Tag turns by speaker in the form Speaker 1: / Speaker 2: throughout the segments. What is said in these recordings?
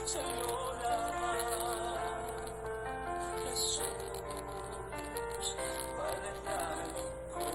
Speaker 1: sa'yo lamang, Jesus, panalangin ko.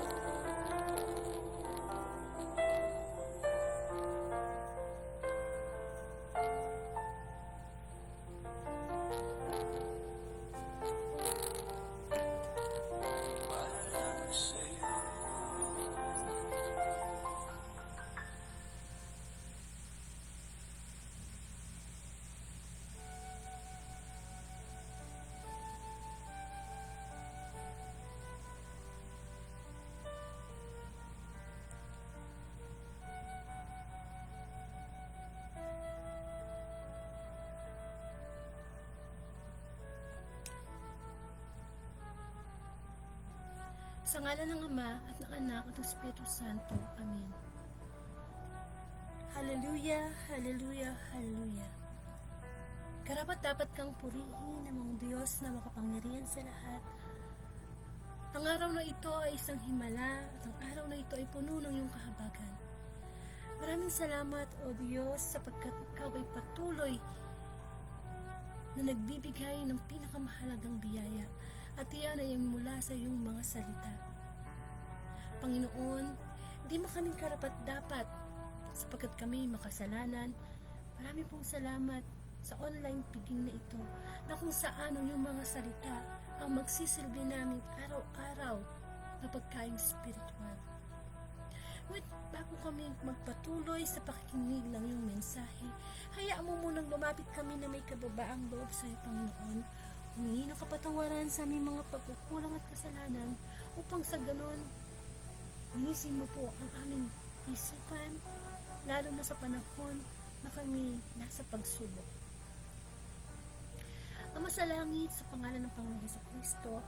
Speaker 2: Sa ngalan ng Ama at ng Anak at ng Espiritu Santo. Amen. Hallelujah, hallelujah, hallelujah. Karapat dapat kang purihin ng mga Diyos na makapangyarihan sa lahat. Ang araw na ito ay isang himala at ang araw na ito ay puno ng iyong kahabagan. Maraming salamat, O Diyos, sapagkat ikaw ay patuloy na nagbibigay ng pinakamahalagang biyaya at iyan ay mula sa iyong mga salita. Panginoon, di mo kaming karapat-dapat sapagkat kami makasalanan. Marami pong salamat sa online piging na ito na kung saan ang iyong mga salita ang magsisilbi namin araw-araw na pagkaing spiritual. Ngunit bago kami magpatuloy sa pakikinig ng iyong mensahe, hayaan mo munang lumapit kami na may kababaang loob sa iyo, Panginoon. Humingi ng kapatawaran sa aming mga pagkukulang at kasalanan upang sa ganon, linisin mo po ang aming isipan, lalo na sa panahon na kami nasa pagsubok. Ama sa langit, sa pangalan ng Panginoon Jesucristo,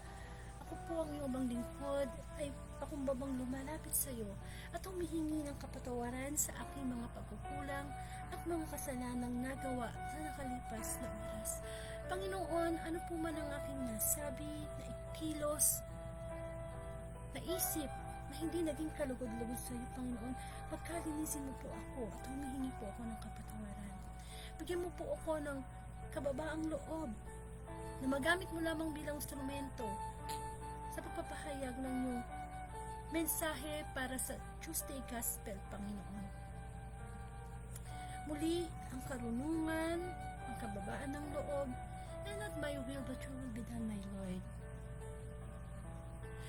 Speaker 2: ako po ang iyong abang lingkod ay pakumbabang lumalapit sa iyo at humihingi ng kapatawaran sa aking mga pagkukulang at mga kasalanang nagawa sa nakalipas na oras. Panginoon, ano po man ang aking nasabi, na ikilos, naisip, na hindi naging kalugod-lugod sa iyo, Panginoon, pagkalinisin mo po ako at humihingi po ako ng kapatawaran. Bigyan mo po ako ng kababaang loob na magamit mo lamang bilang instrumento sa pagpapahayag ng iyong mensahe para sa Tuesday Gospel, Panginoon. Muli, ang karunungan, ang kababaan ng loob, and not my will but your will be done, my Lord.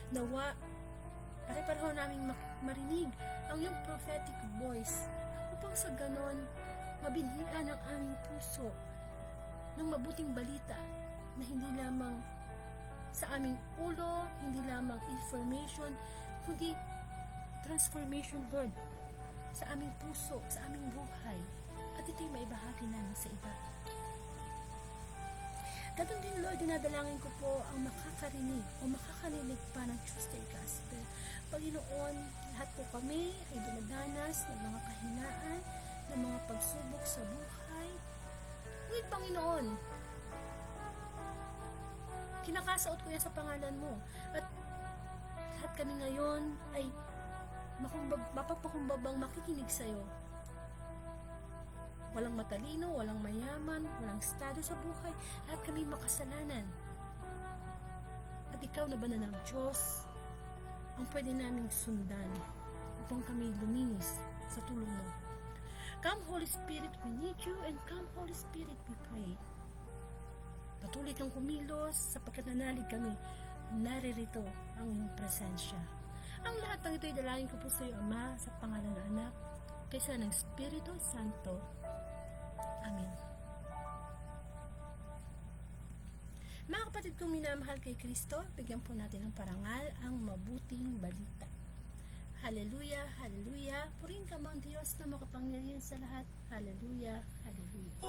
Speaker 2: Nawa, pare-pareho naming marinig ang iyong prophetic voice upang sa ganon, mabinhian ang aming puso ng mabuting balita na hindi lamang sa aming ulo, hindi lamang information, kundi transformation, Lord, sa aming puso, sa aming buhay, at ito'y maibahagi namin sa iba. Ganun din, Lord, dinadalangin ko po ang makakarinig o makakanilig pa ng Tuesday Gospel. Panginoon, lahat po kami ay dumadanas ng mga kahinaan, ng mga pagsubok sa buhay. Ngunit, Panginoon, kinakasaot ko yan sa pangalan mo. At lahat kami ngayon ay mapapakumbabang makikinig sa'yo. Walang matalino, walang mayaman, walang estado sa buhay, lahat kami makasalanan. At ikaw na banal ng Diyos ang pwede naming sundan upang kami luminis sa tulong mo. Come Holy Spirit, we need you, and come Holy Spirit, we pray. Patuloy kang kumilos sapagkat nanalig kami, naririto ang iyong presensya. Ang lahat ng ito'y dalangin ko po sa iyo, Ama, sa pangalan ng Anak, kaysa ng Espiritu Santo. Amen. Mga kapatid kong minamahal kay Kristo, bigyan po natin ng parangal ang mabuting balita. Hallelujah, hallelujah. Purihin ka mo ang Diyos na makapangyarihan sa lahat. Hallelujah, hallelujah.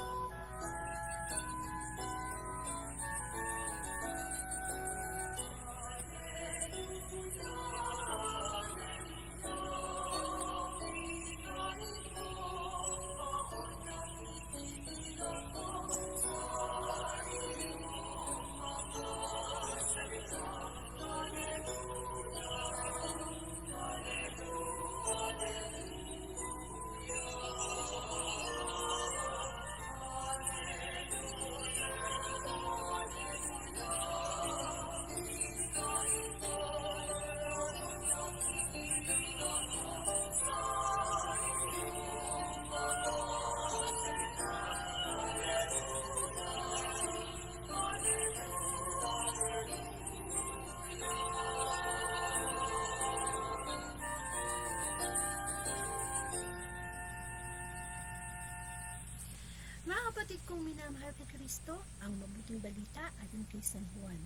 Speaker 2: kapatid kong minamahal kay Kristo, ang mabuting balita ayon kay San Juan.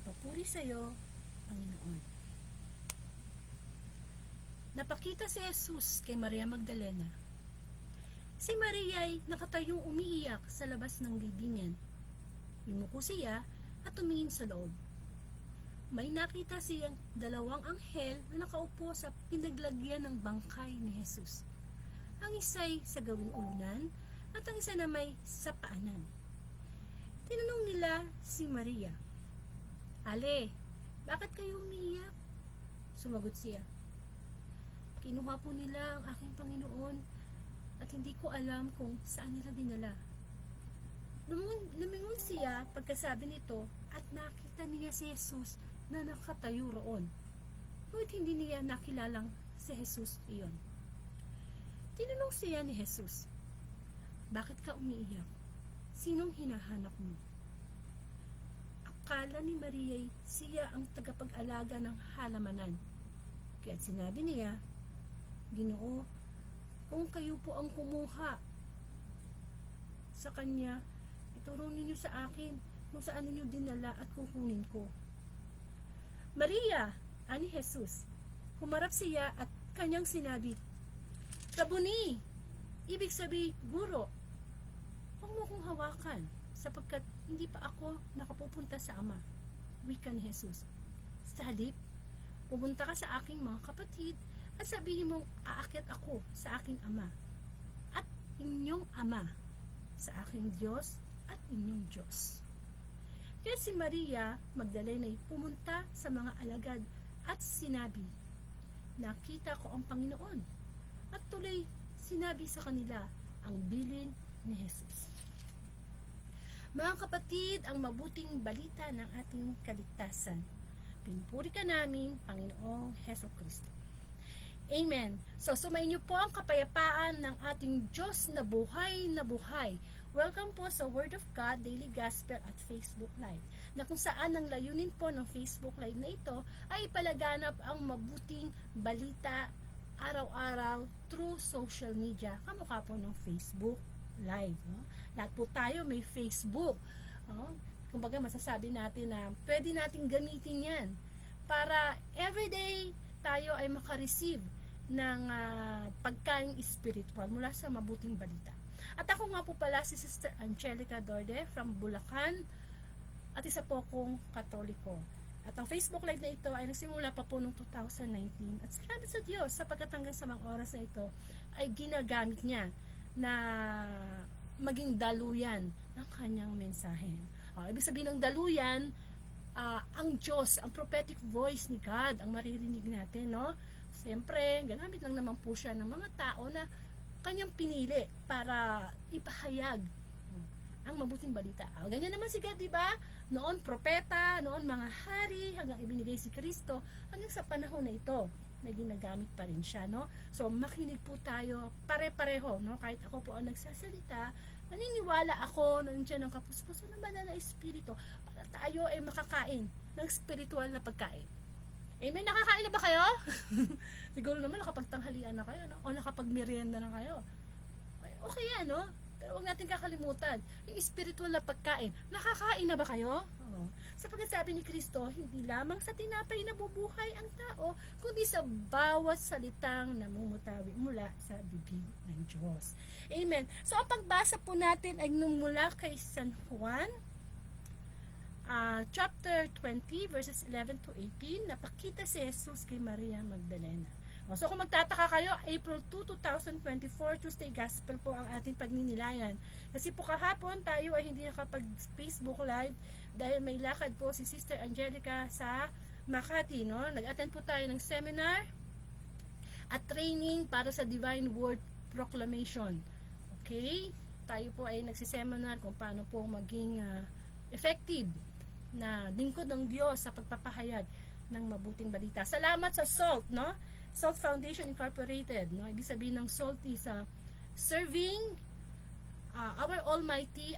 Speaker 2: Papuri sa iyo, Panginoon. Napakita si Jesus kay Maria Magdalena. Si Maria ay nakatayong umiiyak sa labas ng libingan. Yumuko siya at tumingin sa loob. May nakita siyang dalawang anghel na nakaupo sa pinaglagyan ng bangkay ni Jesus. Ang isa'y sa gawing ulunan at ang isa na may sa paanan. Tinanong nila si Maria, "Ale, bakit kayo umiiyak?" Sumagot siya, "Kinuha po nila ang aking Panginoon at hindi ko alam kung saan nila dinala." Lumingon siya pagkasabi nito at nakita niya si Jesus na nakatayo roon. Ngunit hindi niya nakilalang si Jesus iyon. Tinanong siya ni Jesus, "Bakit ka umiiyak? Sinong hinahanap mo?" Akala ni Maria siya ang tagapag-alaga ng halamanan. Kaya sinabi niya, "Ginoo, kung kayo po ang kumuha sa kanya, ituro ninyo sa akin kung saan ninyo dinala at kukunin ko." "Maria," ani Jesus. Humarap siya at kanyang sinabi, "Rabuni," ibig sabihin, guro. "Huwag mo kong hawakan, sapagkat hindi pa ako nakapupunta sa Ama," wika ni Jesus. "Sa halip, pumunta ka sa aking mga kapatid at sabihin mong aakyat ako sa aking Ama at inyong Ama, sa aking Diyos at inyong Diyos." Kaya si Maria Magdalena ay pumunta sa mga alagad at sinabi, "Nakita ko ang Panginoon," at tuloy sinabi sa kanila ang bilin ni Jesus. Mga kapatid, ang mabuting balita ng ating kaligtasan. Pinupuri ka namin, Panginoong Hesus Kristo. Amen. So, sumayin niyo po ang kapayapaan ng ating Diyos na buhay na buhay. Welcome po sa Word of God Daily Gospel at Facebook Live, na kung saan ang layunin po ng Facebook Live na ito ay ipalaganap ang mabuting balita araw-araw through social media, kamukha po ng Facebook Live. No? Lahat po tayo may Facebook. No? Kumbaga masasabi natin na pwede natin gamitin yan para everyday tayo ay makareceive ng pagkain spiritual mula sa mabuting balita. At ako nga po pala si Sister Angelica Dorde from Bulacan at isa po akong Katoliko. At ang Facebook Live na ito ay nagsimula pa po noong 2019 at salamat sa Diyos sapagkat hanggang sa mga oras na ito ay ginagamit niya na maging daluyan ng kanyang mensahe. Ibig sabihin ng daluyan, ang Diyos, ang prophetic voice ni God ang maririnig natin, no? Siyempre, ganamit lang naman po siya ng mga tao na kanyang pinili para ipahayag ang mabuting balita. Ganyan naman si God, di ba? Noon propeta, noon mga hari, hanggang ibinigay si Kristo, hanggang sa panahon na ito, may ginagamit pa rin siya, no? So, makinig po tayo, pare-pareho, no? Kahit ako po ang nagsasalita, naniniwala ako na nandiyan ang kapuspusan ng banal na espiritu para tayo ay makakain ng spiritual na pagkain. Amen? Nakakain na ba kayo? Siguro naman nakapagtanghalian na kayo, no? O nakapagmerienda na kayo. Okay yan, no? Pero huwag natin kakalimutan, yung spiritual na pagkain, nakakain na ba kayo? Sapagkat sabi ni Kristo, hindi lamang sa tinapay nabubuhay ang tao, kundi sa bawat salitang namumutawi mula sa bibig ng Diyos. Amen. So, ang pagbasa po natin ay mula kay San Juan, chapter 20, verses 11 to 18, napakita si Jesus kay Maria Magdalena. So kung magtataka kayo, April 2, 2024, Tuesday Gospel po ang ating pagninilayan. Kasi po kahapon tayo ay hindi nakapag-Facebook Live dahil may lakad po si Sister Angelica sa Makati. No? Nag-attend po tayo ng seminar at training para sa Divine Word Proclamation. Okay? Tayo po ay nagsiseminar kung paano po maging effective na lingkod ng Diyos sa pagpapahayag ng mabuting balita. Salamat sa SALT, no? SALT Foundation Incorporated, no? Ibig sabihin ng SALT is serving our Almighty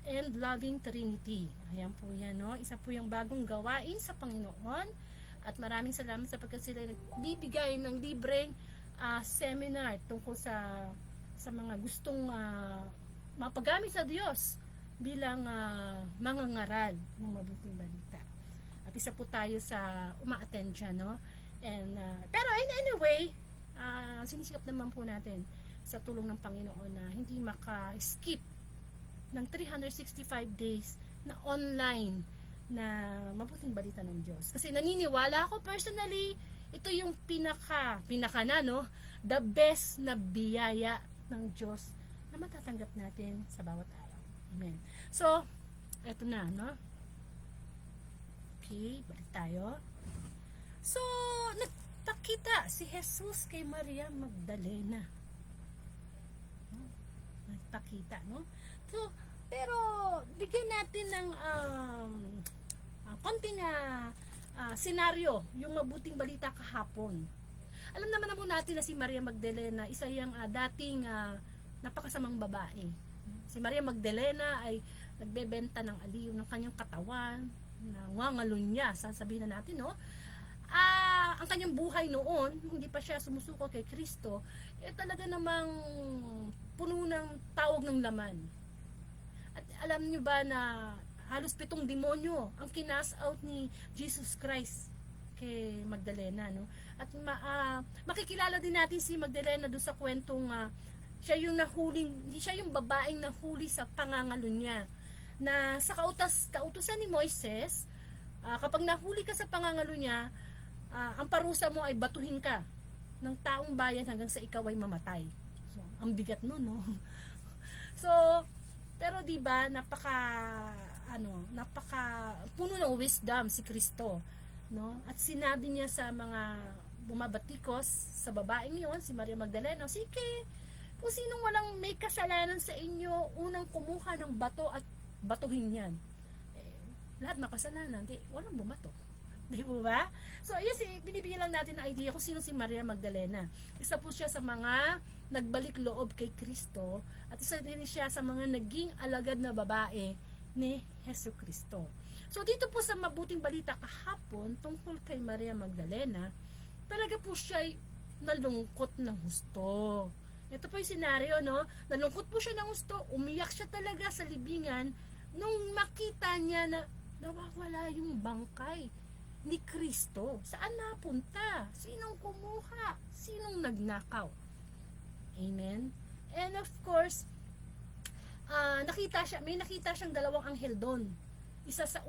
Speaker 2: and loving Trinity. Ayan po yan, no? Isa po yung bagong gawain sa Panginoon at maraming salamat sapagkat sila nagbibigay ng libreng seminar tungkol sa mga gustong mapagamit sa Diyos bilang mangangaral ng mabuting balita. At isa po tayo sa uma-attend dyan, no? And, pero anyway, sinisikap naman po natin sa tulong ng Panginoon na hindi maka-skip ng 365 days na online na mabuting balita ng Diyos. Kasi naniniwala ako personally, ito yung pinaka na, no? The best na biyaya ng Diyos na matatanggap natin sa bawat araw. Amen. So, eto na, no? Okay, balik tayo. So, nagpakita si Jesus kay Maria Magdalena. Nagpakita, no? So, pero, bigyan natin ng konting senaryo, yung mabuting balita kahapon. Alam naman natin na si Maria Magdalena, isa yung dating napakasamang babae. Si Maria Magdalena ay nagbebenta ng aliw ng kanyang katawan, nangangalun niya, sasabihin na natin, no? Ang kanyang buhay noon, hindi pa siya sumusuko kay Kristo, talaga namang puno ng tawag ng laman. At alam niyo ba na halos 7 demonyo ang kinas out ni Jesus Christ kay Magdalena, no? At makikilala din natin si Magdalena doon sa kwentong siya yung babaeng nahuli sa pangangalo niya. Na sa kautusan ni Moises, kapag nahuli ka sa pangangalo niya, ang parusa mo ay batuhin ka ng taong bayan hanggang sa ikaw ay mamatay. So, ang bigat no, no? So, pero 'di ba, napaka puno ng wisdom si Kristo, no? At sinabi niya sa mga bumabatikos sa babaeng iyon, si Maria Magdalena, sige, kung sinong walang may kasalanan sa inyo, unang kumuha ng bato at batuhin yan. Lahat makasalanan, walang bumato. Di ba? So, yes, binibigyan lang natin ng idea kung sino si Maria Magdalena. Isa po siya sa mga nagbalik loob kay Kristo at isa din siya sa mga naging alagad na babae ni Hesus Kristo. So, dito po sa mabuting balita kahapon tungkol kay Maria Magdalena, talaga po siya nalungkot ng husto. Ito po yung senaryo, no? Nalungkot po siya ng husto, umiyak siya talaga sa libingan nung makita niya na nawawala yung bangkay ni Kristo. Saan napunta? Sinong kumuha? Sinong nagnakaw? Amen? And of course, may nakita siyang 2 anghel doon. Isa sa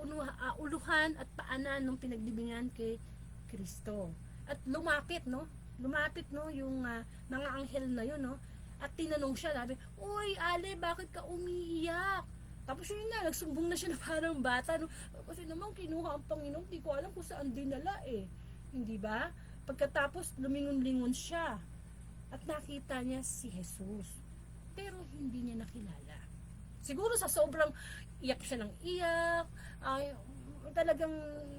Speaker 2: uluhan at paanan ng pinaglibingan kay Kristo. At lumapit, no, yung mga anghel na yun, no? At tinanong siya, sabi, "Uy, Ale, bakit ka umiiyak?" Tapos yun na, nagsumbong na siya na parang bata, no? Kasi naman kinuha ang Panginoon, di ko alam kung saan dinala Hindi ba? Pagkatapos, lumingon-lingon siya. At nakita niya si Jesus. Pero hindi niya nakilala. Siguro sa sobrang iyak siya ng iyak, talagang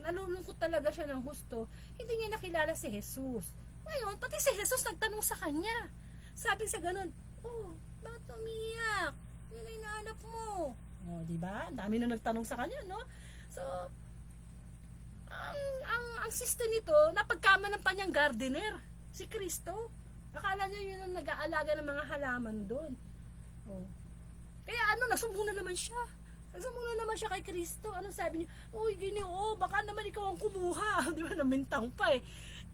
Speaker 2: nalulungkot talaga siya ng husto, hindi niya nakilala si Jesus. Ngayon, pati si Jesus nagtanong sa kanya. Sabi sa ganun, "Oh, bakit umiyak? Yun ay nahanap mo." O, diba? Ang dami na nagtanong sa kanya, no? So, ang sister nito, napagkaman ng kanyang gardener, si Kristo. Akala niya yun ang nag-aalaga ng mga halaman doon. O. Kaya nagsumbong na naman siya. Nagsumbong na naman siya kay Kristo. Anong sabi niya? "Uy, Ginoo, baka naman ikaw ang kumuha." Di ba, namintang pa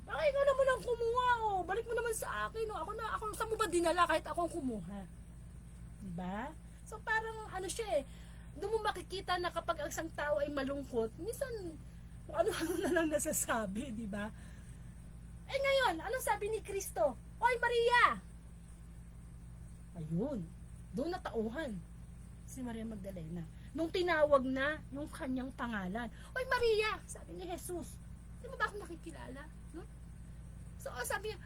Speaker 2: "Baka ikaw naman ang kumuha, balik mo naman sa akin, ako saan mo ba dinala kahit ako ang kumuha?" Diba? So parang siya doon mo makikita na kapag ang isang tao ay malungkot, minsan ano-ano na lang nasasabi, diba? Ngayon, anong sabi ni Kristo? "Oy, Maria!" Ayun, doon natauhan si Maria Magdalena. Nung tinawag na yung kanyang pangalan, "Oy, Maria!" Sabi ni Jesus. Di mo ba ako nakikilala? No? So, sabi niya,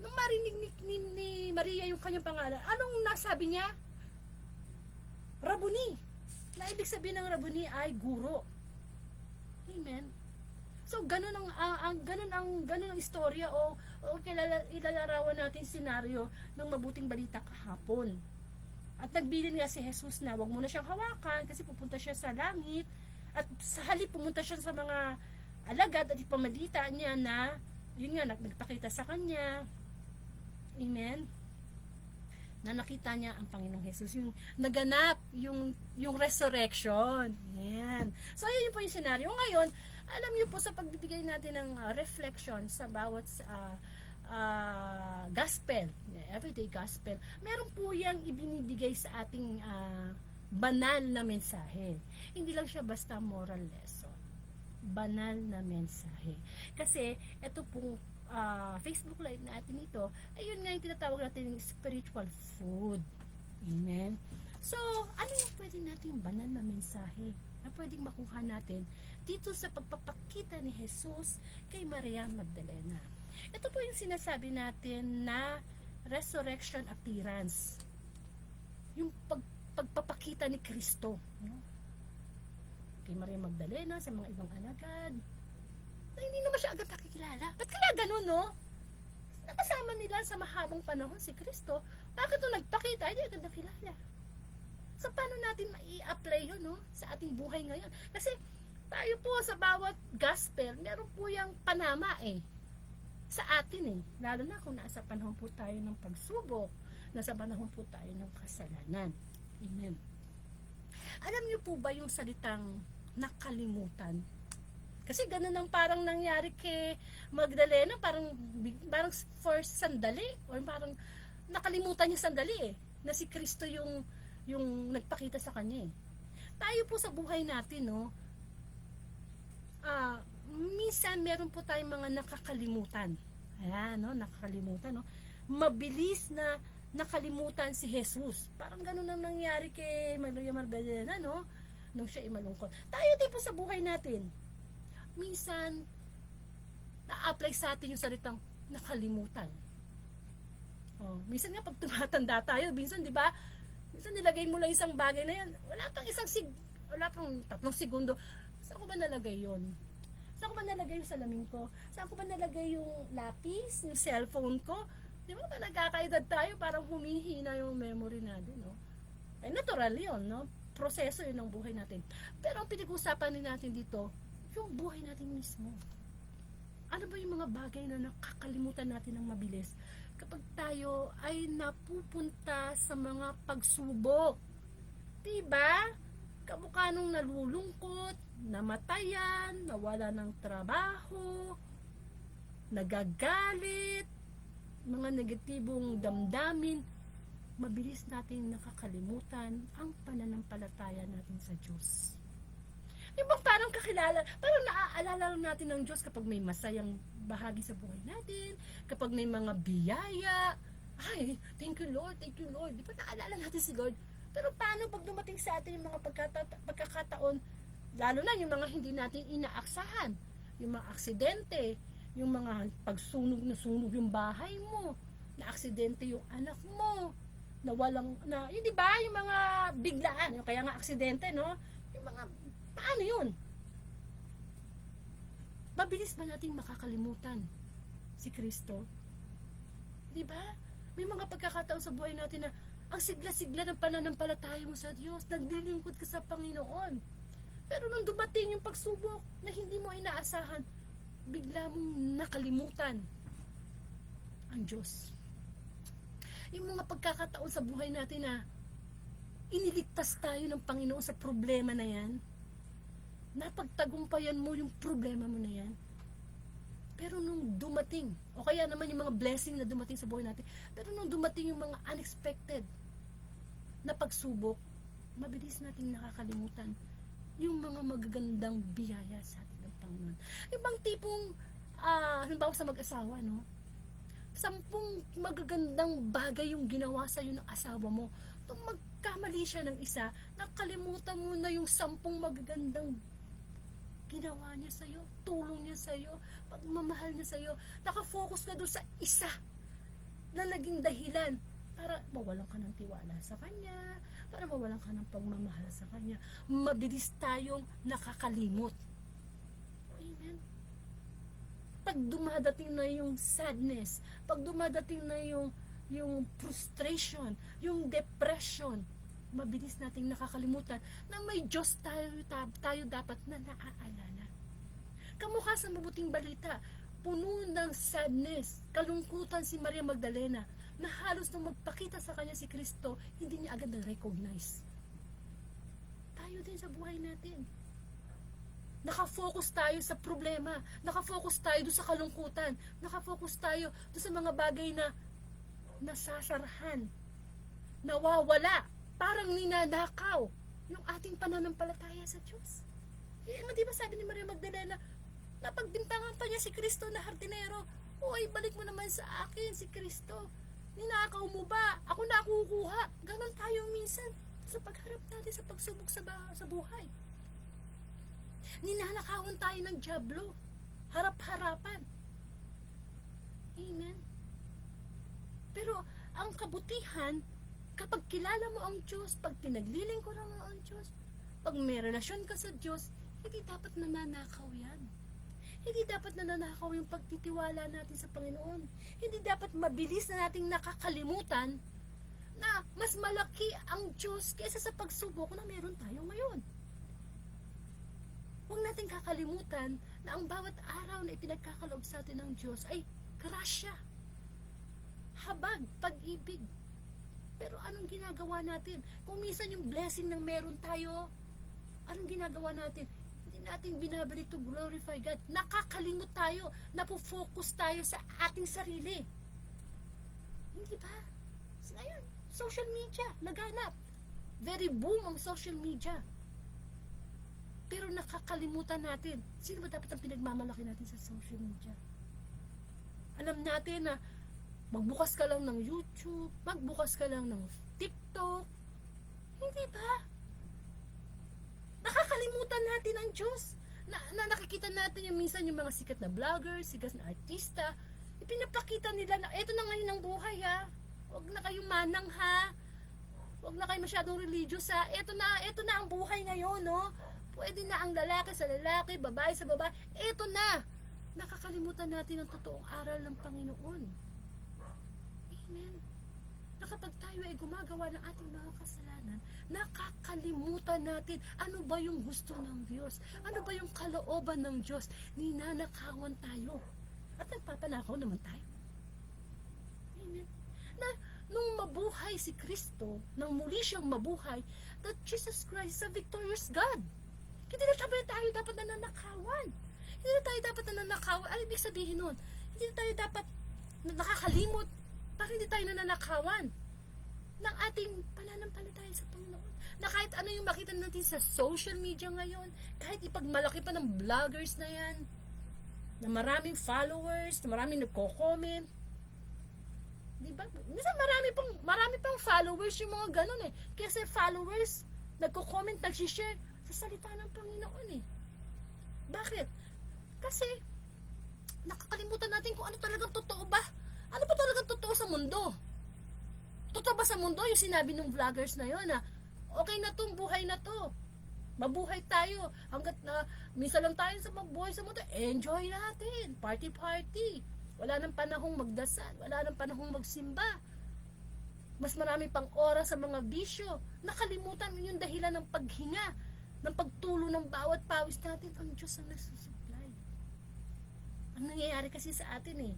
Speaker 2: nung marinig ni Maria yung kanyang pangalan, anong nasabi niya? Rabuni. Na ibig sabihin ng Rabuni ay guro. Amen. So, ganun ang istorya o ilalarawan natin senaryo ng mabuting balita kahapon. At nagbilin nga si Jesus na wag mo na siyang hawakan kasi pupunta siya sa langit. At sa halip pumunta siya sa mga alagad at ipamalita niya na yun nga, nagpakita sa kanya. Amen. na nakita niya ang Panginoong Jesus, yung naganap, yung resurrection. Yan. So, yun po yung scenario. Ngayon, alam niyo po sa pagbibigay natin ng reflection sa bawat gospel, everyday gospel, meron po yung ibinibigay sa ating banal na mensahe. Hindi lang siya basta moral lesson. Banal na mensahe. Kasi, ito pong Facebook Live natin ito, ayun nga yung tinatawag natin yung spiritual food. Amen? So, ano yung pwede natin banal na mensahe na pwedeng makuha natin dito sa pagpapakita ni Jesus kay Maria Magdalena? Ito po yung sinasabi natin na resurrection appearance. Yung pagpapakita ni Kristo, no? Kay Maria Magdalena, sa mga ibang alagad, na hindi naman siya agad nakikilala. Ba't kaya ganun, no? Nakasama nila sa mahabang panahon si Kristo, bakit nung nagpakita, hindi agad nakilala? So, paano natin mai-apply yun, no? Sa ating buhay ngayon? Kasi, tayo po sa bawat gospel, meron po yung panama, sa atin, lalo na kung nasa panahon po tayo ng pagsubok, nasa panahon po tayo ng kasalanan. Amen. Alam niyo po ba yung salitang nakalimutan? Kasi ganun ang parang nangyari kay Magdalena, parang for sandali, or parang nakalimutan niya sandali na si Kristo yung nagpakita sa kanya. Tayo po sa buhay natin, no, minsan meron po tayong mga nakakalimutan. Ayan, no, nakakalimutan, no. Mabilis na nakalimutan si Jesus. Parang ganun ang nangyari kay Maria Magdalena, no, nung siya malungkot. Tayo din po sa buhay natin, minsan na-apply sa atin yung salitang nakalimutan. Minsan nga pag tumatanda tayo, minsan, di ba, minsan nilagay mo lang isang bagay na yan, wala pang 3 segundo, saan ko ba nalagay yun? Saan ko ba nalagay yung salamin ko? Saan ko ba nalagay yung lapis, yung cellphone ko? Di ba nagkakaedad tayo, parang humihina yung memory natin, no? Ay, natural yun, no? Proseso yun ng buhay natin. Pero ang pinag-usapan din natin dito, yung buhay natin mismo. Ano ba yung mga bagay na nakakalimutan natin ng mabilis kapag tayo ay napupunta sa mga pagsubok? Diba? Kamukha nung nalulungkot, namatayan, nawala ng trabaho, nagagalit, mga negatibong damdamin, mabilis natin nakakalimutan ang pananampalataya natin sa Diyos. Yung bang parang kakilala, parang naaalala lang natin ng Diyos kapag may masayang bahagi sa buhay natin, kapag may mga biyaya. Ay, thank you Lord, di ba naalala natin si Lord? Pero paano pag dumating sa atin yung mga pagkakataon, lalo na yung mga hindi natin inaaksahan, yung mga aksidente, yung mga pagsunog na sunog yung bahay mo, na aksidente yung anak mo, yun di ba, yung mga biglaan, yung kaya nga aksidente, no? Yung mga, paano yun? Mabilis ba natin makakalimutan si Kristo? Di ba? May mga pagkakataon sa buhay natin na ang sigla-sigla ng pananampalataya mo sa Diyos, naglilingkod ka sa Panginoon. Pero nung dumating yung pagsubok na hindi mo inaasahan, bigla mong nakalimutan ang Diyos. Yung mga pagkakataon sa buhay natin na iniligtas tayo ng Panginoon sa problema na yan, napagtagumpayan mo yung problema mo na yan. Pero nung dumating, o kaya naman yung mga blessing na dumating sa buhay natin, pero nung dumating yung mga unexpected na pagsubok, mabilis nating nakakalimutan yung mga magagandang biyaya sa atin ng Panginoon. Ibang tipong, halimbawa sa mag-asawa, no? 10 magagandang bagay yung ginawa sa'yo ng asawa mo. Nung magkamali siya ng isa, nakalimutan mo na yung 10 magagandang ginawa niya sa'yo, tulong niya sa'yo, pagmamahal niya sa'yo. Nakafocus ka doon sa isa na naging dahilan para mawalan ka ng tiwala sa kanya, para mawalan ka ng pagmamahal sa kanya. Mabilis tayong nakakalimot. Amen. Pag dumadating na yung sadness, pag dumadating na yung frustration, yung depression, mabilis nating nakakalimutan na may Diyos tayo dapat na naaalala. Kamukha sa mabuting balita, puno ng sadness, kalungkutan si Maria Magdalena. na halos nung magpakita sa kanya si Kristo, hindi niya agad na-recognize. Tayo din sa buhay natin. Nakafocus tayo sa problema, nakafocus tayo doon sa kalungkutan, nakafocus tayo doon sa mga bagay na nasasarahan, nawawala, parang ninanakaw yung ating pananampalataya sa Diyos. Di ba sabi ni Maria Magdalena, napagbintangan pa niya si Kristo na hardinero, "Uy, balik mo naman sa akin si Kristo. Ninakaw mo ba? Ako na kukuha." Ganon tayo minsan sa pagharap natin sa pagsubok sa buhay. Ninanakawan tayo ng dyablo, harap-harapan. Amen. Pero ang kabutihan, kapag kilala mo ang Diyos, pag pinaglilingkuran mo ang Diyos, pag may relasyon ka sa Diyos, hindi dapat nananakaw yan. Hindi dapat nananakaw yung pagtitiwala natin sa Panginoon. Hindi dapat mabilis na nating nakakalimutan na mas malaki ang Diyos kaysa sa pagsubok na meron tayo ngayon. Huwag natin kakalimutan na ang bawat araw na ipinagkakaloob sa atin ng Diyos ay grasya, habag, pag-ibig. Pero anong ginagawa natin? Kung minsan yung blessing ng meron tayo, anong ginagawa natin? Hindi natin binabalik to glorify God. Nakakalimot tayo, napofocus tayo sa ating sarili. Hindi ba? So, ngayon, social media, laganap. Very boom ang social media. Pero nakakalimutan natin, sino ba dapat ang pinagmamalaki natin sa social media? Alam natin na magbukas ka lang ng YouTube, magbukas ka lang ng TikTok. Hindi ba? Nakakalimutan natin ang Diyos. Na nakikita natin yung minsan yung mga sikat na vloggers, sikat na artista, ipinapakita nila na eto na ngayon ang buhay ha. Huwag na kayong manang ha. Huwag na kayo masyadong religious ha. Eto na ang buhay ngayon, no? Pwede na ang lalaki sa lalaki, babae sa babae. Eto na. Nakakalimutan natin ang totoong aral ng Panginoon. Amen. Na kapag tayo ay gumagawa ng ating mga kasalanan, nakakalimutan natin ano ba yung gusto ng Diyos. Ano ba yung kalooban ng Diyos. Ninanakawan tayo. At nagpapanakaw naman tayo. Amen. Na nung mabuhay si Kristo, nang muli siyang mabuhay, that Jesus Christ is a victorious God. Hindi na tayo dapat nananakawan. Hindi na tayo dapat nananakawan. Ano ibig sabihin nun? Hindi na tayo dapat nakakalimot para hindi tayo nananakawan ng ating pananampalataya sa Panginoon. Na kahit ano yung makita natin sa social media ngayon, kahit ipagmalaki pa ng vloggers na yan, na maraming followers, na maraming nagko-comment, diba? Minsan marami pang followers yung mga ganun eh. Kasi followers, nagko-comment, nag-share sa salita ng Panginoon eh. Bakit? Kasi nakakalimutan natin kung ano talagang totoo ba. Ano ba talagang totoo sa mundo? Totoo ba sa mundo yung sinabi ng vloggers na yun na okay na tong buhay na to. Mabuhay tayo. Hanggat na minsan lang tayo sa mabuhay sa mundo, enjoy natin. Party. Wala nang panahong magdasal. Wala nang panahong magsimba. Mas marami pang oras sa mga bisyo. Nakalimutan mo yung dahilan ng paghinga, ng pagtulo ng bawat pawis natin. Ang Diyos ang nagsusupply. Ang nangyayari kasi sa atin eh,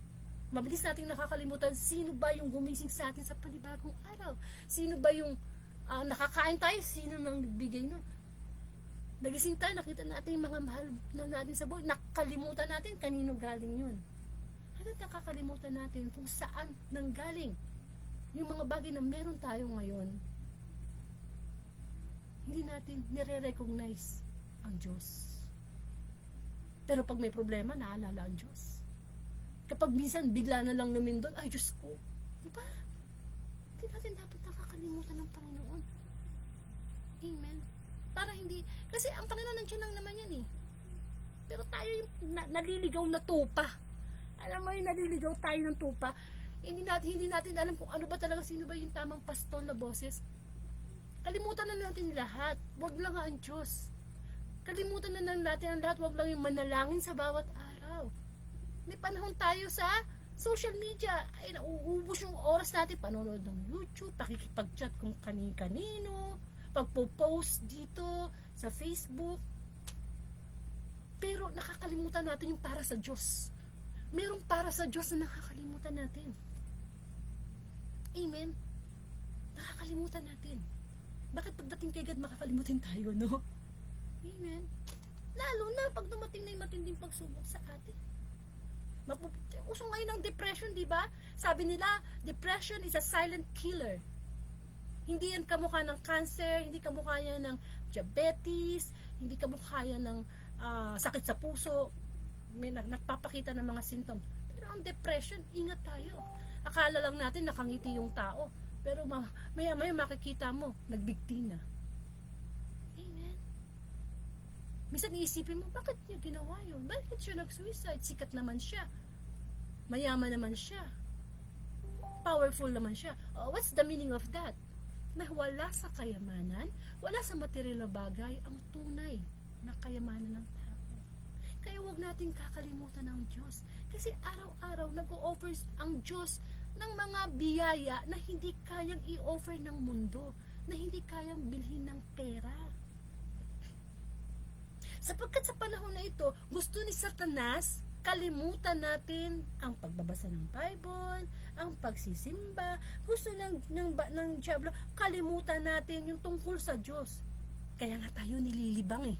Speaker 2: mabilis nating nakakalimutan sino ba yung gumising sa atin sa panibagong araw. Sino ba yung nakakain tayo, sino nang nagbigay nun. Nagising tayo, nakita natin yung mga mahal na natin sa buhay. Nakalimutan natin kanino galing yun. At nakakalimutan natin kung saan nanggaling yung mga bagay na meron tayo ngayon. Hindi natin nire-recognize ang Diyos. Pero pag may problema, naalala ang Diyos. Kapag minsan bigla na lang lumindol, ay Diyos ko, diba? Hindi natin dapat nakakalimutan ng Panginoon. Amen. Para hindi, kasi ang Panginoon nandiyan lang naman yan eh. Pero tayo yung naliligaw na tupa. Alam mo yung naliligaw tayo ng tupa. Hindi natin alam kung ano ba talaga, sino ba yung tamang pastol na boses. Kalimutan na natin lahat. Huwag lang ang Diyos. Kalimutan na natin ang lahat. Huwag lang yung manalangin sa bawat araw. May panahon tayo sa social media. Ay, nauubos yung oras natin. Panonood ng YouTube, pakikipag-chat kung kani-kanino, pagpo-post dito sa Facebook. Pero nakakalimutan natin yung para sa Diyos. Merong para sa Diyos na nakakalimutan natin. Amen? Nakakalimutan natin. Bakit pagdating kay God, makakalimutin tayo, no? Amen? Lalo na pag dumating na yung matinding pagsubok sa atin. Uso ngayon ang depression, di ba? Sabi nila, depression is a silent killer. Hindi yan kamukha ng cancer, hindi kamukha yan ng diabetes, hindi kamukha yan ng sakit sa puso. May nagpapakita ng mga symptoms. Pero ang depression, ingat tayo. Akala lang natin nakangiti yung tao. Pero maya-maya makikita mo, nagbigti na. Amen. Minsan iisipin mo, bakit niya ginawa yun? Bakit siya nag-suicide? Sikat naman siya. Mayaman naman siya. Powerful naman siya. What's the meaning of that? Na wala sa kayamanan, wala sa material na bagay ang tunay na kayamanan ng tao. Kaya huwag natin kakalimutan ang Diyos. Kasi araw-araw nag-o-offer ang Diyos ng mga biyaya na hindi kayang i-offer ng mundo, na hindi kayang bilhin ng pera. Sapagkat sa panahon na ito, gusto ni Satanas, kalimutan natin ang pagbabasa ng Bible, ang pagsisimba, gusto ng Diablo, kalimutan natin yung tungkol sa Diyos. Kaya nga tayo nililibang eh.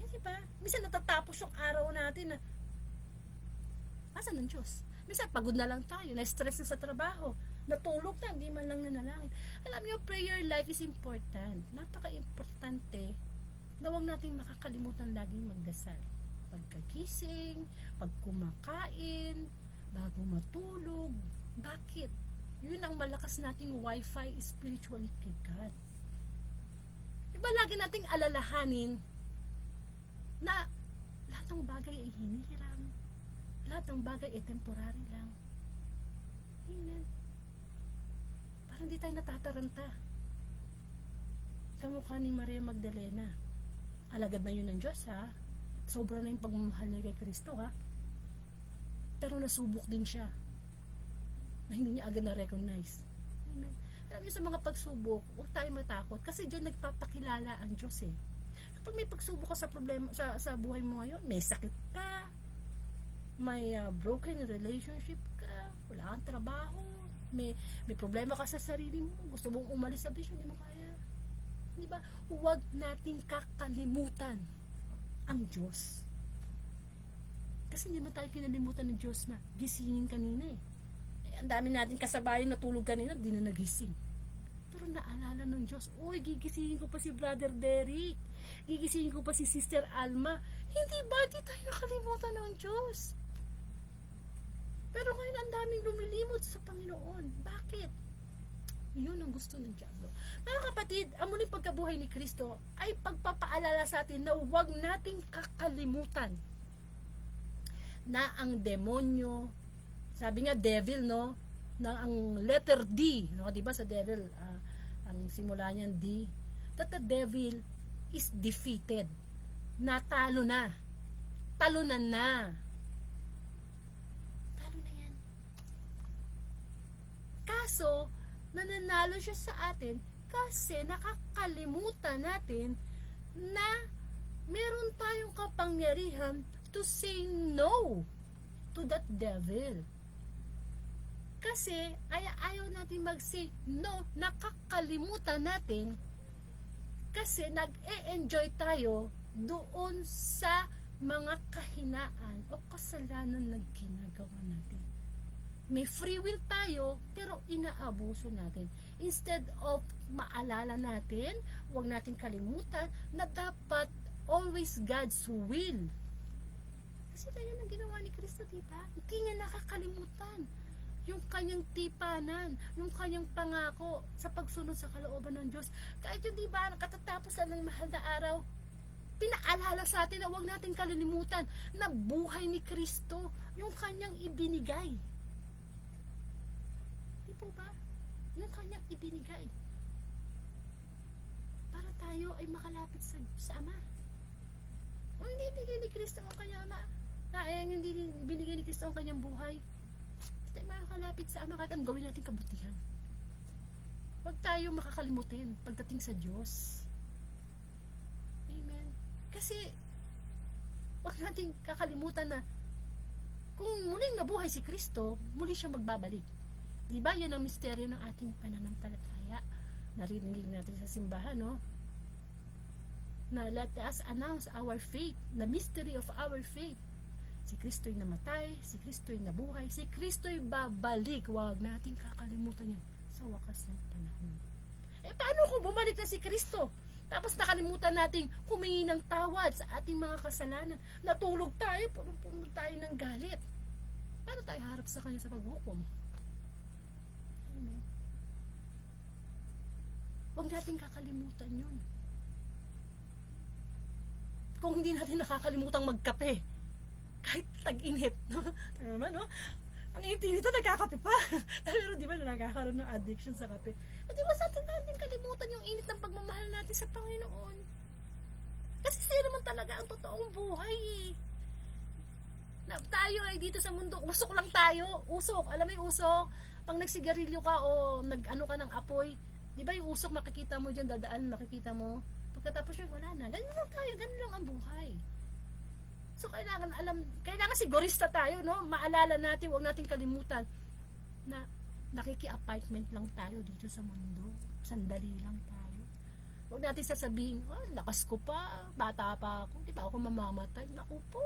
Speaker 2: Diba? Minsan natatapos yung araw natin na asan ang Diyos? Minsan pagod na lang tayo, na-stress na sa trabaho, natulog na, hindi man lang nanalangin. Alam niyo, prayer life is important. Napaka-importante na huwag natin makakalimutan laging magdasal. Pagkagising, pag kumakain, bago matulog. Bakit? Yun ang malakas nating wifi spiritually kay God. Diba lagi nating alalahanin na lahat ng bagay ay hinihiram, lahat ng bagay ay temporary lang. Amen. Parang di tayo natataranta. Kamukha ni Maria Magdalena. Alagad na yun ng Diyos, ha? Sobra na yung pagmamahal niya kay Kristo, ha? Pero nasubok din siya na hindi niya agad na-recognize. Amen. Alam niyo, sa mga pagsubok, huwag tayo matakot kasi diyan nagpapakilala ang Diyos, eh. Kapag may pagsubok ka sa problema sa buhay mo ngayon, may sakit ka, may broken relationship ka, wala kang trabaho, may problema ka sa sarili mo, gusto mong umalis sa bisyo, hindi mo kaya. Di ba? Huwag nating kakalimutan ang Diyos. Kasi hindi mo tayo kinalimutan ng Diyos na gisingin kanina eh. Ang dami natin kasabayan na tulog kanina, di na nagising. Pero naalala ng Diyos, uy, gigisingin ko pa si Brother Derek, gigisingin ko pa si Sister Alma. Hindi ba di tayo nakalimutan ng Diyos? Pero ngayon ang daming lumilimot sa Panginoon. Bakit? Yun ang gusto ng Diablo. Mga kapatid, ang muling pagkabuhay ni Kristo ay pagpapaalala sa atin na huwag nating kakalimutan na ang demonyo, sabi nga devil, no? Na ang letter D, no? Diba sa devil, ang simula niyan D, that the devil is defeated. Natalo na. Talunan na. Talo na yan. Kaso, nananalo siya sa atin kasi nakakalimutan natin na meron tayong kapangyarihan to say no to that devil. Kasi ayaw natin mag-say no, nakakalimutan natin kasi nag-e-enjoy tayo doon sa mga kahinaan o kasalanan na ginagawa natin. May free will tayo pero inaabuso natin. Instead of maalala natin, huwag natin kalimutan na dapat always God's will. Kasi tayo ang ginawa ni Kristo, diba? Hindi niya nakakalimutan yung kanyang tipanan, yung kanyang pangako sa pagsunod sa kalooban ng Diyos. Kahit yung diba, katatapos ng mahal na araw, pinaalala sa atin na huwag natin kalilimutan na buhay ni Kristo, yung kanyang ibinigay. Di po ba? Yung kanyang ibinigay. Para tayo ay makalapit sa Ama. O hindi binigay ni Kristo ang kanyang Ama. Hindi binigay ni Kristo ang kanyang buhay. Tayo makakalapit sa Ama kahit ang gawin natin kabutihan. Huwag tayo makakalimutin pagdating sa Diyos. Amen. Kasi huwag natin kakalimutan na kung muling nabuhay si Kristo, muli siya magbabalik. Di ba yan ang misteryo ng ating pananampalataya? Narinig natin sa simbahan, no? Na let us announce our faith, the mystery of our faith. Si Kristo'y namatay, si Kristo'y nabuhay, si Kristo'y babalik. Huwag nating kakalimutan yan sa wakas ng panahon. Paano kung bumalik na si Kristo? Tapos nakalimutan nating humingi ng tawad sa ating mga kasalanan. Natulog tayo, puno tayo ng galit. Paano tayo harap sa Kanya sa paghukom? Amen. Huwag nating kakalimutan yun. Kung hindi natin nakakalimutang magkape, kahit tag-init, no? Ano naman, no? Ang init nito, nagkakape pa. Pero di ba nakakaroon ng addiction sa kape? At di ba sa atin natin kalimutan yung init ng pagmamahal natin sa Panginoon? Kasi siya naman talaga ang totoong buhay eh. Na, tayo ay dito sa mundo, usok lang tayo. Usok, alam mo yung usok? Pag nagsigarilyo ka o nag-ano ka ng apoy, di ba yung usok makikita mo dyan, dadaan, makikita mo? Pagkatapos yun, wala na. Ganun lang tayo, ganun lang ang buhay. So, kailangan sigurista tayo, no? Maalala natin, huwag natin kalimutan na nakiki-appointment lang tayo dito sa mundo. Sandali lang tayo. Huwag natin sasabihin, lakas ko pa, bata pa ako, di ba ako mamamatay? Naku po.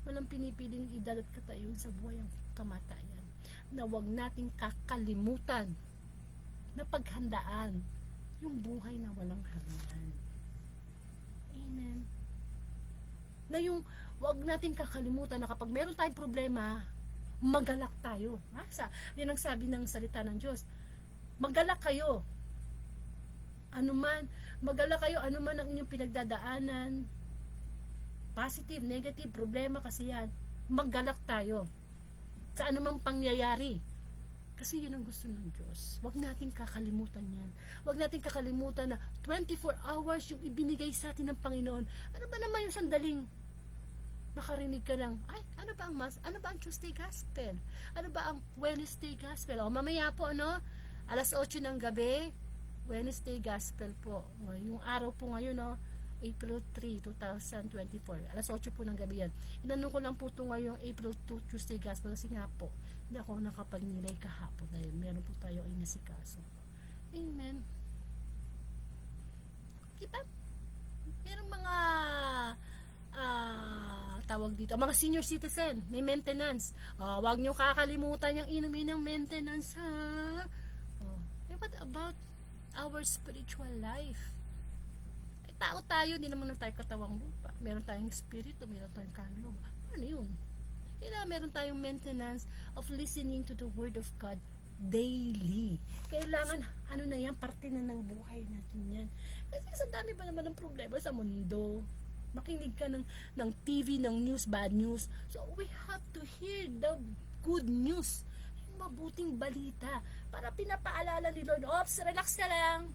Speaker 2: Walang pinipiling edad at katayon sa buhay ang kamatayan. Na huwag nating kakalimutan na paghandaan yung buhay na walang hanggan. Amen. Na yung wag natin kakalimutan na kapag meron tayong problema, magalak tayo. Yan ang sabi ng salita ng Diyos. Magalak kayo. Magalak kayo anuman ang inyong pinagdadaanan. Positive, negative, problema kasi yan. Magalak tayo. Sa anumang pangyayari. Kasi yun ang gusto ng Diyos. Huwag natin kakalimutan yan. Huwag natin kakalimutan na 24 hours yung ibinigay sa atin ng Panginoon. Ano ba naman yung sandaling makarinig ka ng, ano ba ang Tuesday Gospel? Ano ba ang Wednesday Gospel? Mamaya po, alas 8 ng gabi, Wednesday Gospel po. Yung araw po ngayon, April 3, 2024. Alas 8 po ng gabi yan. Inanong ko lang po ito ngayong April 2, Tuesday Gospel kasi nga po, hindi ako nakapagnilay kahapon dahil meron po tayo ay nasikaso. Amen. Diba? Merong mga tawag dito, mga senior citizen, may maintenance. Huwag nyo kakalimutan yung inumin ng maintenance, ha? What about our spiritual life? Tao tayo, hindi naman tayo katawang lupa. Meron tayong espiritu, meron tayong kaluluwa. Ano yun? Kailangan meron tayong maintenance of listening to the Word of God daily. Kailangan, parte na ng buhay natin yan. Kasi sa dami ba naman ng problema sa mundo? Makinig ka ng TV, ng news, bad news. So, we have to hear the good news. Yung mabuting balita. Para pinapaalala ni Lord, ops, relax ka lang.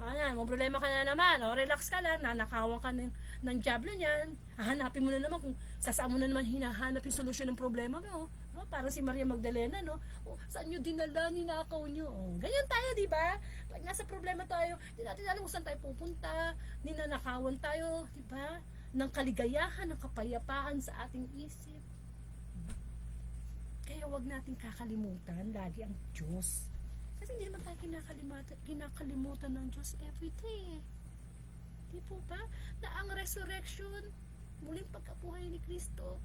Speaker 2: May problema ka na naman. Relax ka lang. Nanakawan ka ng diablo niyan. Hahanapin mo na naman kung saan mo na naman hinahanap yung solusyon ng problema mo. Parang si Maria Magdalena, saan nyo dinala, ninakaw nyo. Ganyan tayo, di ba? Pag nasa problema tayo, di natin alam kung saan tayo pupunta. Ninanakawan tayo, di ba? Ng kaligayahan, ng kapayapaan sa ating isip. Kaya wag natin kakalimutan lagi ang Diyos. Kasi hindi naman tayo kinakalimutan ng Diyos everyday. Di po ba? Na ang resurrection, muling pagkabuhay ni Kristo,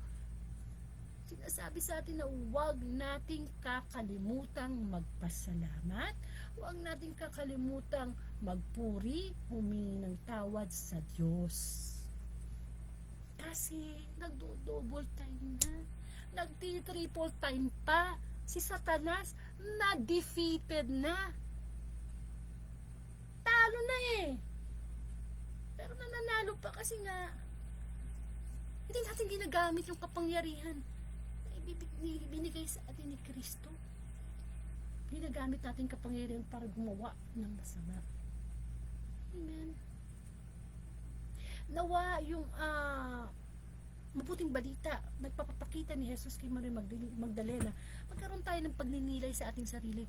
Speaker 2: sinasabi sa atin na huwag nating kakalimutang magpasalamat, huwag nating kakalimutang magpuri, humingi ng tawad sa Diyos. Kasi nagdo-double time na, nagti-triple time pa, si Satanas na-defeated na. Talo na eh. Pero nananalo pa kasi nga hindi natin ginagamit yung kapangyarihan binigay sa atin ni Kristo. Ginagamit natin kapangyarihan para gumawa ng masama. Amen. Nawa yung mabuting balita, nagpapakita ni Jesus kay Maria Magdalena, magkaroon tayo ng pagninilay sa ating sarili.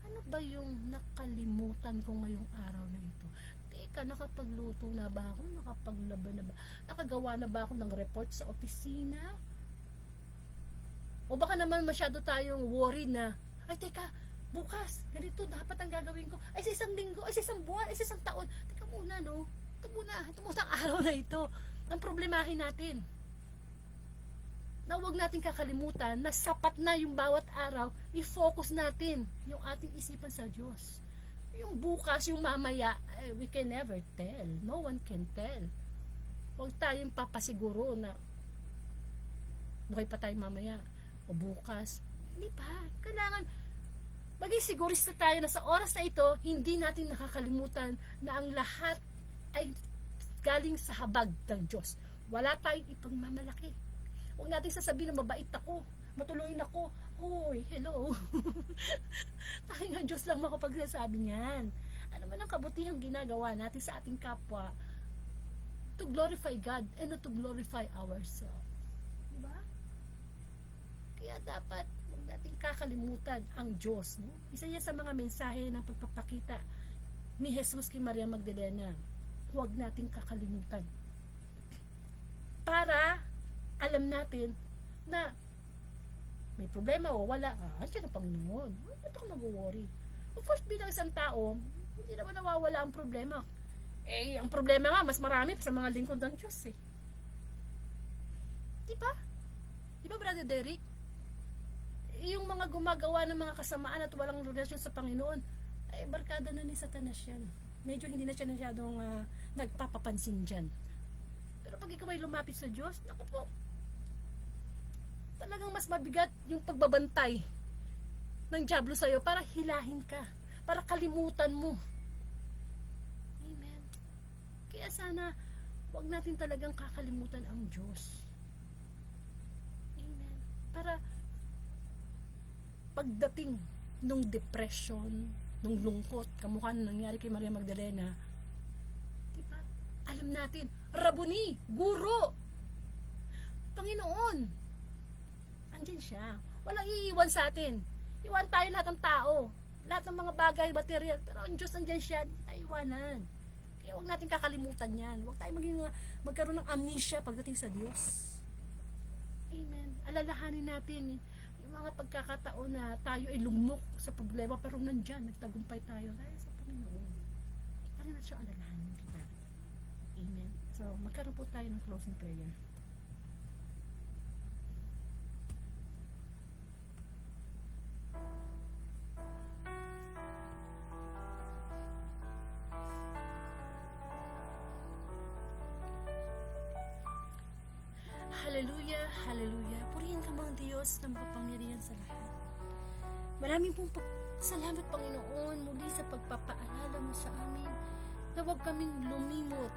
Speaker 2: Ano ba yung nakalimutan ko ngayong araw na ito? Teka, nakapagluto na ba ako? Nakapaglaban na ba? Nakagawa na ba ako ng report sa opisina? O baka naman masyado tayong worry na Ay, teka, bukas, ganito dapat ang gagawin ko. Ay, sa isang linggo, ay, sa isang buwan, ay, sa isang taon. Teka muna, no? Ito muna ang araw na ito. Ang problemahin natin. Na huwag natin kakalimutan na sapat na yung bawat araw, i-focus natin yung ating isipan sa Diyos. Yung bukas, yung mamaya, we can never tell. No one can tell. Huwag tayong papasiguro na buhay pa tayo mamaya o bukas. Hindi pa. Kailangan maging sigurista tayo na sa oras na ito, hindi natin nakakalimutan na ang lahat ay galing sa habag ng Diyos. Wala tayong ipagmamalaki. Huwag natin sasabihin na mabait ako, matuloyin ako. Hoy, hello. Tayo nga Diyos lang makapagsasabi niyan. Ano man ang kabutihang ginagawa natin sa ating kapwa to glorify God and not to glorify ourselves. Diba? Kaya dapat huwag natin kakalimutan ang Diyos. No? Isa yan sa mga mensahe ng pagpapakita ni Jesus kay Maria Magdalena. Huwag natin kakalimutan. Para alam natin na may problema o wala, andyan ang Panginoon. Ba't ako mag-worry? Of course, bilang isang tao, hindi naman nawawala ang problema. Eh, ang problema nga, mas marami sa mga lingkod ng Diyos eh. Diba? Diba, Brother Derek? Yung mga gumagawa ng mga kasamaan at walang relasyon sa Panginoon, ay barkada na ni Satanas yan. Medyo hindi na siya masyadong nagpapapansin dyan. Pero pag ikaw ay lumapit sa Diyos, naku po, talagang mas mabigat yung pagbabantay ng dyablo sa'yo para hilahin ka, para kalimutan mo. Amen. Kaya sana, huwag natin talagang kakalimutan ang Diyos. Amen. Para pagdating nung depression, nung lungkot, kamukha na nangyari kay Maria Magdalena, diba? Alam natin, Rabuni, Guro, Panginoon, andyan siya. Walang iiwan sa atin. Iwan tayo lahat ng tao. Lahat ng mga bagay, material. Pero ang Diyos andyan siya. Hindi tayo iwanan. Kaya huwag natin kakalimutan yan. Huwag tayo magkaroon ng amnesia pagdating sa Diyos. Amen. Alalahanin natin yung mga pagkakataon na tayo ay lumok sa problema pero nandyan, nagtagumpay tayo. Dahil sa Panginoon. Parang na siya alalahanin kita. Amen. So, magkaroon po tayo ng closing prayer. Hallelujah, hallelujah. Purihin ka mga Diyos na makapangyarihan sa lahat. Maraming pong salamat, Panginoon, muli sa pagpapaalala mo sa amin na huwag kaming lumimot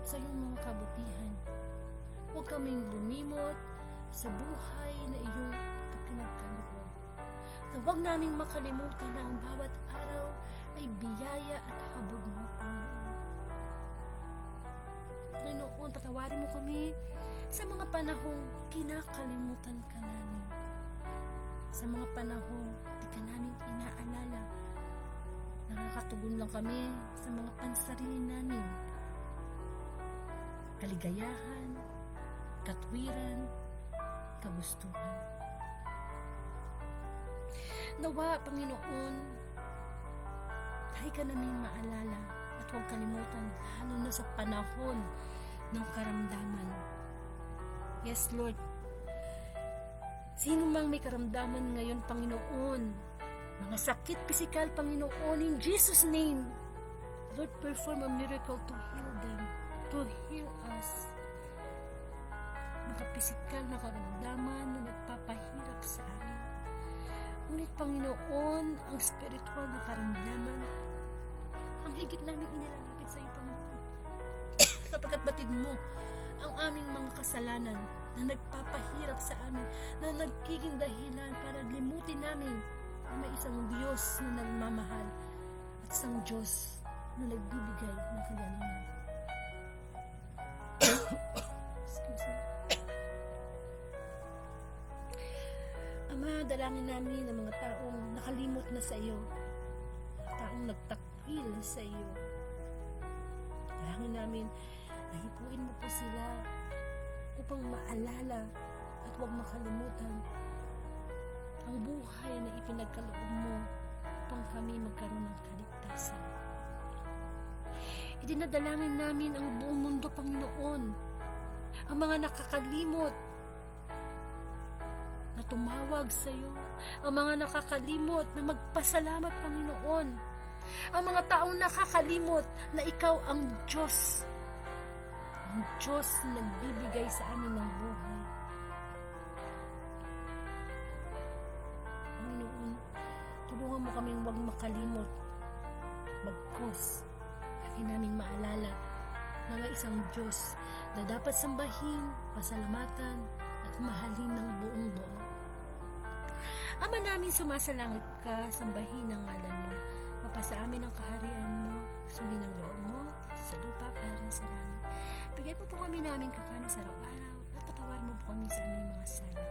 Speaker 2: sa iyong mga kabutihan. Huwag kaming lumimot sa buhay na iyong pinagkaloob. Na huwag naming makalimutan na ang bawat araw ay biyaya at habog mo, Panginoon. Panginoon, patawarin mo kami sa mga panahong kinakalimutan ka namin. Sa mga panahong di ka namin inaalala. Nakakatugon lang kami sa mga pansarili namin. Kaligayahan, katwiran, kagustuhan. Nawa, Panginoon, dahil ka namin maalala at huwag kalimutan lalo na sa panahon ng karamdaman. Yes, Lord. Sino mang may karamdaman ngayon, Panginoon, mga sakit pisikal, Panginoon, in Jesus' name, Lord, perform a miracle to heal them, to heal us. Mga pisikal na karamdaman na nagpapahirap sa amin. Ngunit, Panginoon, ang spiritual na karamdaman, ang higit namin inilalapit sa iyo, Panginoon. Sapagkat batid mo ang aming mga kasalanan na nagpapahirap sa amin, na nagiging dahilan para limutin namin na may isang Diyos na nagmamahal at isang Diyos na nagbibigay ng kagalingan. Excuse me. Ama, dalangin namin ang mga taong nakalimot na sa iyo, taong nagtakwil sa iyo. Dalangin namin na hipuin mo po sila upang maalala at huwag makalimutan ang buhay na ipinagkaloob mo upang kami magkaroon ng kaligtasan. Idinadalangin namin ang buong mundo, Panginoon, ang mga nakakalimot na tumawag sa iyo, ang mga nakakalimot na magpasalamat, Panginoon, ang mga taong nakakalimot na ikaw ang Diyos na nagbibigay sa amin ng buhay. Panginoon, tulungan mo kaming huwag makalimot, bagkus lagi naming maalala na may isang Diyos na dapat sambahin, pasalamatan at mahalin ng buong buo. Ama namin, sumasalangit ka, sambahin ang ngalan mo, mapasa amin ang kaharian mo, sundin ang loob mo sa lupa para sa langit. Bigay mo po kami namin kakanin sa araw-araw at patawad mo po kami sa aming mga sala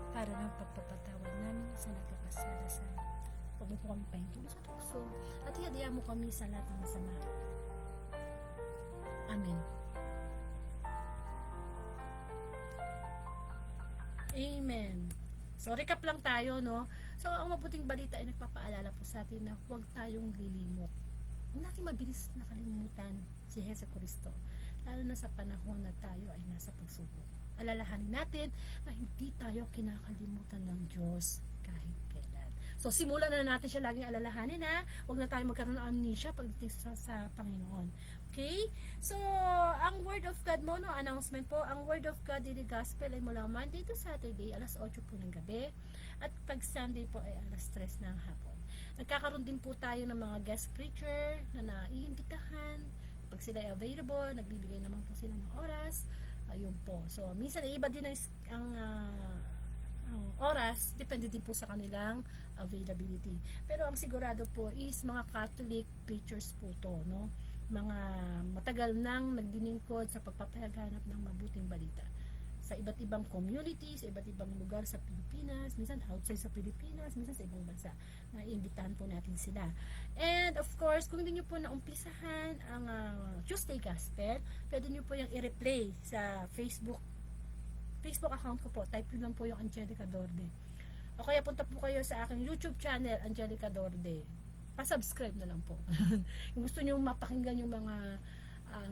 Speaker 2: para ng pagpapatawad namin sa nagkakasala sa amin. Huwag mo po kami pahintulot sa tukso at ihadihan mo kami sa lahat ng masama. Amen. Amen. So, recap lang tayo, no? So, ang mabuting balita ay nagpapaalala po sa atin na huwag tayong lilimot. Huwag natin mabilis nakalimutan si Hesus Kristo, lalo na sa panahon na tayo ay nasa pagsubok. Alalahanin natin na hindi tayo kinakalimutan ng Diyos kahit kailan. So, simulan na natin siya laging alalahanin, ha? Huwag na tayo magkaroon ng amnesia pagdating sa Panginoon. Okay? So, ang Word of God mo, no, announcement po, ang Word of God Daily Gospel ay mula Monday to Saturday, alas 8 po ng gabi, at pag Sunday po ay alas 3 ng hapon. Nagkakaroon din po tayo ng mga guest preacher na naiimbitahan. Pag sila ay available, nagbibigay naman po sila ng oras. Ayun po. So, minsan iba din ang oras, depende din po sa kanilang availability. Pero ang sigurado po is mga Catholic preachers po to, no? Mga matagal nang nagdiningkod sa pagpapahanap ng mabuting balita sa iba't ibang community, sa iba't ibang lugar sa Pilipinas, minsan outside sa Pilipinas, minsan sa ibang bansa. Naiimbitahan po natin sila. And of course, kung hindi nyo po naumpisahan ang Tuesday Gospel, pwede nyo po yung i-replay sa Facebook account ko po. Type nyo lang po yung Angelica Dorde. O kaya punta po kayo sa aking YouTube channel, Angelica Dorde. Pa-subscribe na lang po. Kung gusto nyo mapakinggan yung mga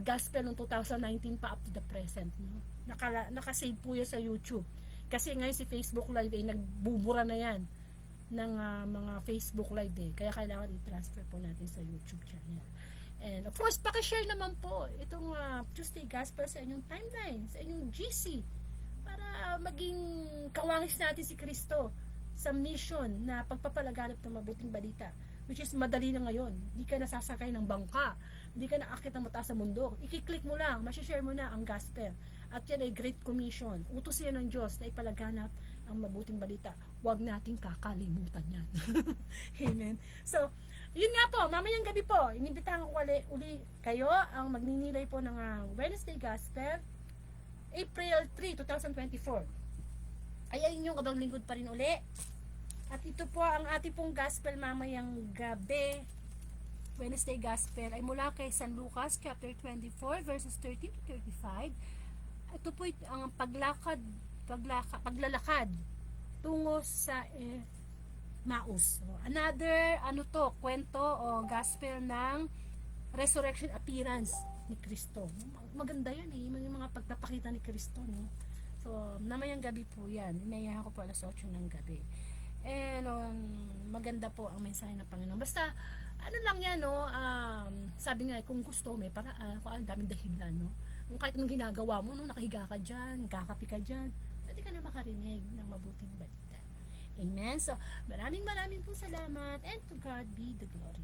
Speaker 2: gospel ng 2019 pa up to the present, no? Nakasave po yan sa YouTube. Kasi ngayon si Facebook Live ay nagbubura na yan ng mga Facebook Live eh. Kaya kailangan i-transfer po natin sa YouTube channel. And of course, pakishare naman po itong Tuesday Gospel sa inyong timeline, sa inyong GC, para maging kawangis natin si Kristo sa mission na pagpapalaganap ng mabuting balita, which is madali na ngayon. Hindi ka nasasakay ng bangka, hindi ka naakit ng mataas sa mundo. I-click mo lang, masishare mo na ang gospel. At yan ay Great Commission. Utos yan ng Diyos na ipalaganap ang mabuting balita. Huwag nating kakalimutan yan. Amen. So, yun nga po, mamayang gabi po, inimbitahan ko uli kayo ang magninilay po ng Wednesday Gospel, April 3, 2024. Ay yung kabang lingkod pa rin uli. At ito po ang ating pong gospel mamayang gabi. Wednesday Gospel ay mula kay San Lucas chapter 24 verses 13 to 35. Ito po ang paglalakad tungo sa Maus. So, another kwento o gospel ng resurrection appearance ni Kristo. Maganda yan eh, yung mga pagpapakita ni Kristo, no? So, namayang gabi po yan. Inayahan ko po alas 8 ng gabi. And maganda po ang mensahe ng Panginoon. Basta, ano lang yan, no? Sabi nga, kung gusto, may paraan. Kung ang daming dahilan, no? Kung kahit anong ginagawa mo, no? Nakahiga ka dyan, kakapi ka dyan, pwede ka na makarinig ng mabuting balita. Amen? So, maraming po salamat, and to God be the glory.